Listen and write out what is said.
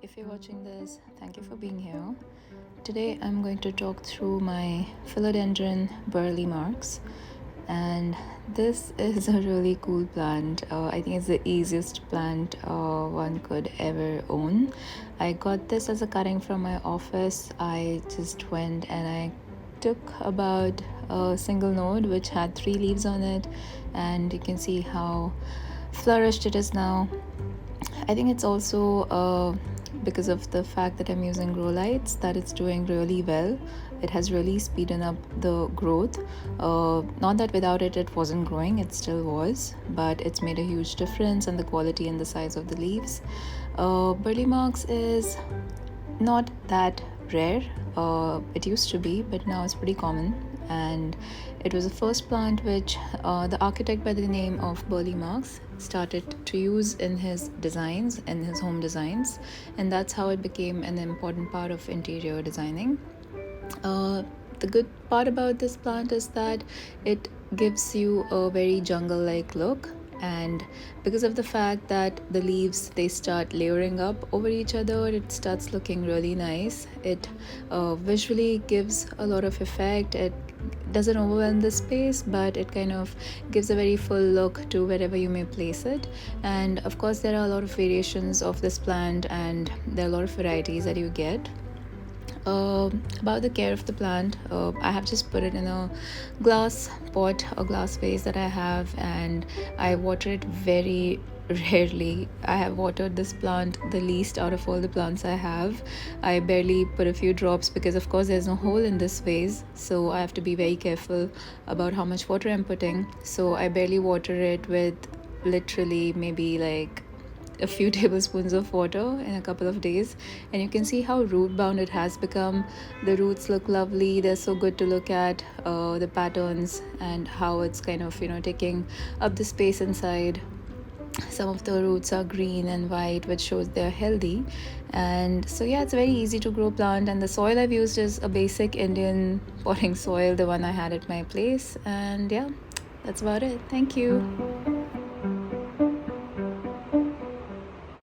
if you're watching this, thank you for being here. Today I'm going to talk through my Philodendron Burle Marx, and this is a really cool plant. I think it's the easiest plant one could ever own. I got this as a cutting from my office. I just went and I took about a single node which had 3 leaves on it, and you can see how flourished it is now. I think it's also because of the fact that I'm using grow lights that it's doing really well. It has really speeded up the growth. Not that without it it wasn't growing, it still was, but it's made a huge difference in the quality and the size of the leaves. Burle Marx is not that rare. It used to be, but now it's pretty common. And it was the first plant which the architect by the name of Burle Marx started to use in his designs, in his home designs, and that's how it became an important part of interior designing. The good part about this plant is that it gives you a very jungle-like look, and because of the fact that the leaves they start layering up over each other, it starts looking really nice. It visually gives a lot of effect. It doesn't overwhelm the space, but it kind of gives a very full look to wherever you may place it. And of course there are a lot of variations of this plant, and there are a lot of varieties that you get. About the care of the plant, I have just put it in a glass pot or glass vase that I have, and I water it very rarely. I have watered this plant the least out of all the plants I have. I barely put a few drops because of course there's no hole in this vase, so I have to be very careful about how much water I'm putting. So I barely water it with literally maybe like a few tablespoons of water in a couple of days, and you can see how root bound it has become. The roots look lovely, they're so good to look at, the patterns and how it's kind of taking up the space inside. Some of the roots are green and white, which shows they're healthy. And so yeah, it's a very easy to grow plant, and the soil I've used is a basic Indian potting soil, the one I had at my place. And yeah, that's about it. Thank you.